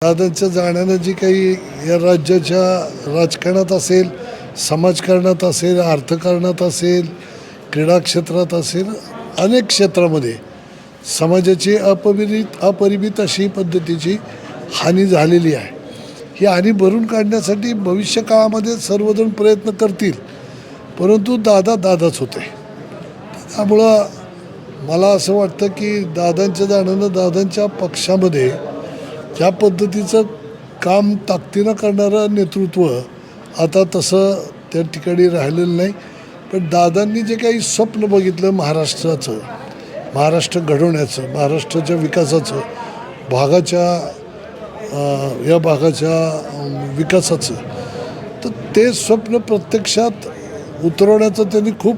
दादांच्या जाण्यानं जी काही या राज्याच्या राजकारणात असेल, समाजकारणात असेल, अर्थकारणात असेल, क्रीडा क्षेत्रात असेल, अनेक क्षेत्रामध्ये समाजाची अपरिमित अशी पद्धतीची हानी झालेली आहे. ही हानी भरून काढण्यासाठी भविष्य काळामध्ये सर्वजण प्रयत्न करतील, परंतु दादा दादाच होते. त्यामुळं मला असं वाटतं की दादांच्या जाण्यानं दादांच्या पक्षामध्ये ज्या पद्धतीचं काम ताकदीनं करणारं नेतृत्व आता तसं त्या ठिकाणी राहिलेलं नाही. पण दादांनी जे काही स्वप्न बघितलं महाराष्ट्राचं, महाराष्ट्र घडवण्याचं, महाराष्ट्राच्या विकासाचं, या भागाच्या विकासाचं, तर ते स्वप्न प्रत्यक्षात उतरवण्याचा त्यांनी खूप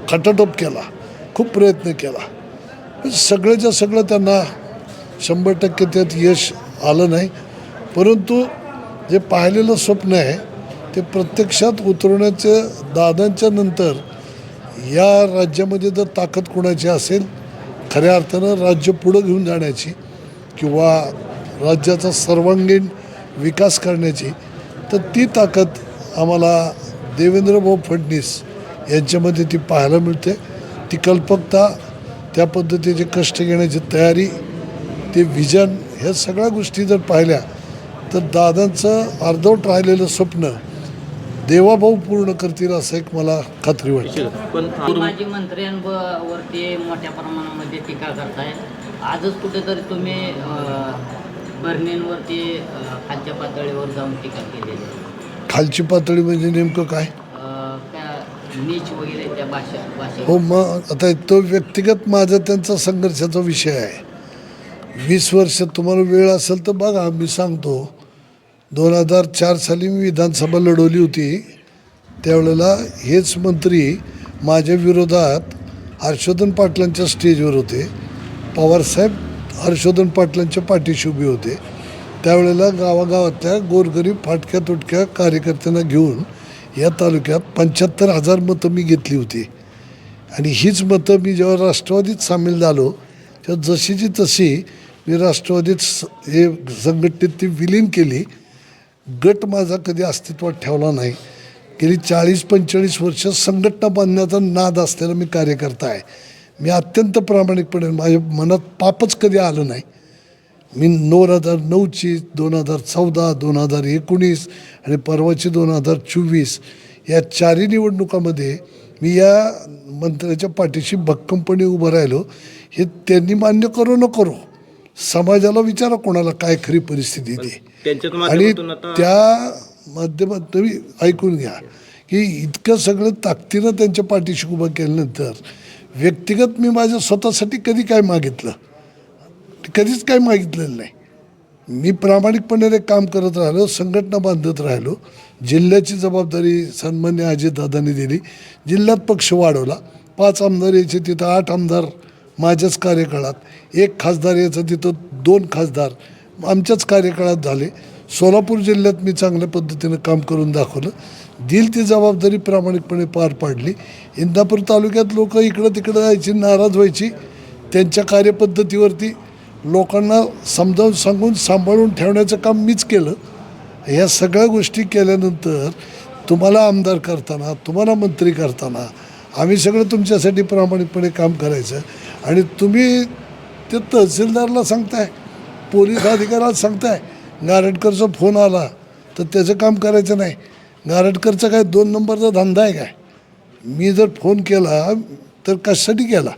खटाटोप केला, खूप प्रयत्न केला. पण सगळ्याच्या सगळं त्यांना 100% त्यात यश आलं नाही. परंतु जे पाहिलेलं स्वप्न आहे ते प्रत्यक्षात उतरवण्याचं दादांच्या नंतर या राज्यामध्ये जर ताकद कोणाची असेल खऱ्या अर्थानं राज्य पुढं घेऊन जाण्याची किंवा राज्याचा सर्वांगीण विकास करण्याची, तर ती ताकद आम्हाला देवेंद्रभाऊ फडणवीस यांच्यामध्ये ती पाहायला मिळते. ती कल्पकता, त्या पद्धतीचे कष्ट घेण्याची तयारी, ते विजन, ह्या सगळ्या गोष्टी जर पाहिल्या तर दादांचं अर्धवट राहिलेलं स्वप्न देवाभाऊ पूर्ण करतील असं एक मला खात्री वाटते. पण माजी मंत्र्यांवरती मोठ्या प्रमाणामध्ये टीका करताय. आजच कुठेतरी तुम्ही बर्नेंवरती खालच्या पातळीवर जाऊन टीका केलेली आहे. खालची पातळी म्हणजे नेमकं काय? नीच वगैरे त्या भाषा. हो, मग आता तो व्यक्तिगत माझा त्यांचा संघर्षाचा विषय आहे. 20 वर्ष तुम्हाला वेळ असेल तर बघा, मी सांगतो. 2004 साली मी विधानसभा लढवली होती. त्यावेळेला हेच मंत्री माझ्या विरोधात हर्षवर्धन पाटलांच्या स्टेजवर होते. पवारसाहेब हर्षवर्धन पाटलांच्या पाठीशी उभे होते. त्यावेळेला गावागावातल्या गोरगरीब फाटक्या तुटक्या कार्यकर्त्यांना घेऊन या तालुक्यात 75,000 मतं मी घेतली होती. आणि हीच मतं मी जेव्हा राष्ट्रवादीत सामील झालो तेव्हा जशीची तशी मी राष्ट्रवादीत हे संघटनेत ती विलीन केली. गट माझा कधी अस्तित्वात ठेवला नाही. गेली 40-45 वर्ष संघटना बांधण्याचा नाद असलेला मी कार्यकर्ता आहे. मी अत्यंत प्रामाणिकपणे, माझ्या मनात पापच कधी आलं नाही. मी 2009ची, 2014, 2019 आणि परवाची 2024 या चारही निवडणुकामध्ये मी या मंत्र्याच्या पाठीशी भक्कमपणे उभं राहिलो. हे त्यांनी मान्य करो न करो, समाजाला विचारा कोणाला काय खरी परिस्थिती ती. आणि त्या माध्यमात तुम्ही ऐकून घ्या की इतकं सगळं ताकदीनं त्यांच्या पाठीशी उभं केल्यानंतर व्यक्तिगत मी माझ्या स्वतःसाठी कधी काय मागितलं? कधीच काय मागितलेलं नाही. मी प्रामाणिकपणे काम करत राहिलो, संघटना बांधत राहिलो. जिल्ह्याची जबाबदारी सन्मान्य अजितदादांनी दिली. जिल्ह्यात पक्ष वाढवला. 5 आमदार यायचे तिथं 8 आमदार माझ्याच कार्यकाळात, 1 खासदार यायचं तिथं 2 खासदार आमच्याच कार्यकाळात झाले. सोलापूर जिल्ह्यात मी चांगल्या पद्धतीनं काम करून दाखवलं. दिल ती जबाबदारी प्रामाणिकपणे पार पाडली. इंदापूर तालुक्यात लोक इकडं तिकडं जायची, नाराज व्हायची. त्यांच्या कार्यपद्धतीवरती लोकांना समजावून सांगून सांभाळून ठेवण्याचं काम मीच केलं. ह्या सगळ्या गोष्टी केल्यानंतर तुम्हाला आमदार करताना, तुम्हाला मंत्री करताना आम्ही सगळं तुमच्यासाठी प्रामाणिकपणे काम करायचं. आणि तुम्ही ते तहसीलदारला सांगताय, पोलीस अधिकाऱ्याला सांगताय गारटकरचा फोन आला तर त्याचं काम करायचं नाही. गारटकरचा काय 2 नंबरचा धंदा आहे काय? मी जर फोन केला तर कशासाठी केला?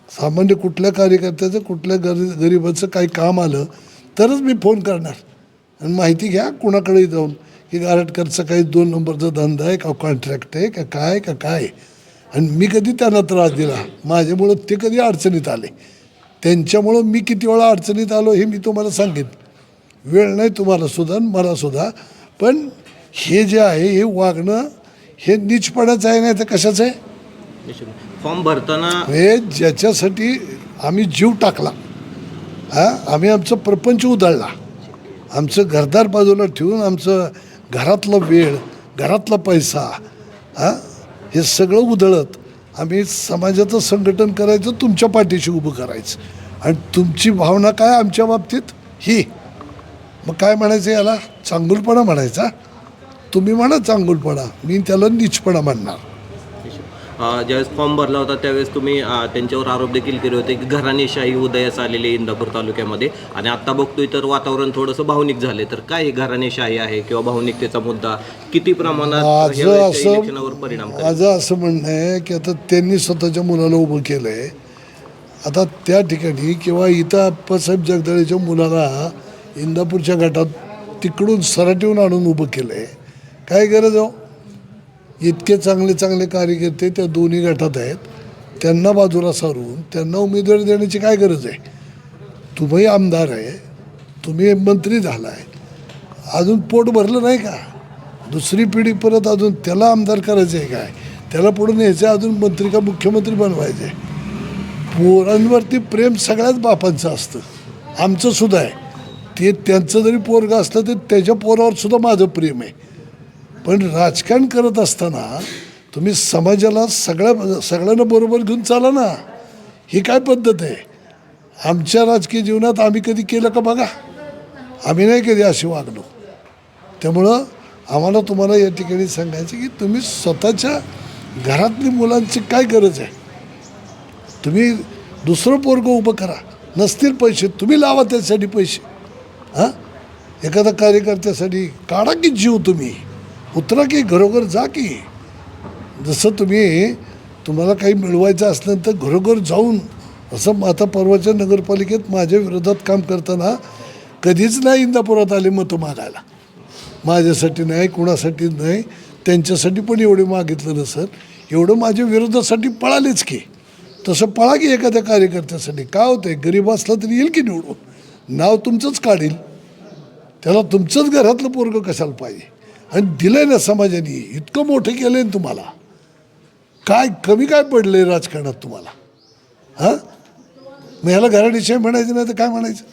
सामान्य कुठल्या कार्यकर्त्याचं, कुठल्या गरीबाचं काही काम आलं तरच मी फोन करणार. आणि माहिती घ्या कुणाकडे जाऊन की गारटकरचा काही 2 नंबरचा धंदा आहे का, कॉन्ट्रॅक्ट आहे का काय. आणि मी कधी त्यांना त्रास दिला? माझ्यामुळं ते कधी अडचणीत आले? त्यांच्यामुळं मी किती वेळा अडचणीत आलो हे मी तुम्हाला सांगेन. वेळ नाही तुम्हाला सुद्धा मला सुद्धा. पण हे जे आहे हे वागणं हे नीचपणाचं आहे, नाही तर कशाचं आहे? फॉर्म भरताना हे ज्याच्यासाठी आम्ही जीव टाकला, आम्ही आमचं प्रपंच उधळला, आमचं घरदार बाजूला ठेवून आमचं घरातला वेळ, घरातला पैसा, हे सगळं उधळत आम्ही समाजाचं संघटन करायचं, तुमच्या पाठीशी उभं करायचं. आणि तुमची भावना काय आमच्या बाबतीत? ही मग काय म्हणायचं याला? चांगुलपणा म्हणायचा? तुम्ही म्हणा चांगुलपणा, मी त्याला नीचपणा म्हणणार. ज्यावेळेस फॉर्म भरला होता त्यावेळेस तुम्ही त्यांच्यावर आरोप देखील केले होते की घराणेशाही उदयास आलेली इंदापूर तालुक्यामध्ये, आणि आता बघतोय तर वातावरण थोडंसं भावनिक झाले. तर काय ही घराणेशाही आहे किंवा भावनिकतेचा मुद्दा किती प्रमाणात इलेक्शनावर परिणाम करेल? माझं असं म्हणणं आहे की आता त्यांनी स्वतःच्या मुलाला उभं केलं आहे. आता त्या ठिकाणी किंवा इथं आप्पासाहेब जगदाळेच्या मुलाला इंदापूरच्या गटात तिकडून सराटीहून आणून उभं केलं आहे. काय गरज हो? इतके चांगले चांगले कार्यकर्ते त्या दोन्ही गटात आहेत, त्यांना बाजूला सारून त्यांना उमेदवारी देण्याची काय गरज आहे? तुम्ही आमदार आहे, तुम्ही मंत्री झाला आहे, अजून पोट भरलं नाही का? दुसरी पिढी परत अजून त्याला आमदार करायचं आहे काय? त्याला पुढून यायचं अजून मंत्री का मुख्यमंत्री बनवायचं आहे? पोरांवरती प्रेम सगळ्याच बापांचं असतं, आमचं सुद्धा आहे. ते त्यांचं जरी पोरगं असलं तर त्याच्या पोरावर सुद्धा माझं प्रेम आहे. पण राजकारण करत असताना तुम्ही समाजाला सगळ्यांना बरोबर घेऊन चाला ना. ही काय पद्धत आहे? आमच्या राजकीय जीवनात आम्ही कधी केलं का बघा? आम्ही नाही कधी अशी वागलो. त्यामुळं आम्हाला तुम्हाला या ठिकाणी सांगायचं की तुम्ही स्वतःच्या घरातली मुलांची काय गरज आहे? तुम्ही दुसरं पोरगं उभं करा, नसतील पैसे तुम्ही लावा त्यासाठी पैसे. हां, एखाद्या कार्यकर्त्यासाठी काढा की जीव, तुम्ही उतरा की घरोघर जा की. जसं तुम्हाला काही मिळवायचं असलं तर घरोघर जाऊन, असं आता परवाच्या नगरपालिकेत माझ्या विरोधात काम करताना कधीच नाही इंदापुरात आले मतं मागायला. माझ्यासाठी नाही, कुणासाठी नाही, त्यांच्यासाठी पण एवढे मागितलं नसतं. एवढं माझ्या विरोधासाठी पळालेच की. तसं पळा की एखाद्या कार्यकर्त्यासाठी. काय होतंय, गरीब असला तरी येईल की निवडून, नाव तुमचंच काढील. त्याला तुमचंच घरातलं पोरगं कशाला पाहिजे? आणि दिलंय ना समाजाने, इतकं मोठं केलंय ना तुम्हाला. काय कमी काय पडलंय राजकारणात तुम्हाला? हां, मग ह्याला घराणेशाही म्हणायचं नाही तर काय म्हणायचं?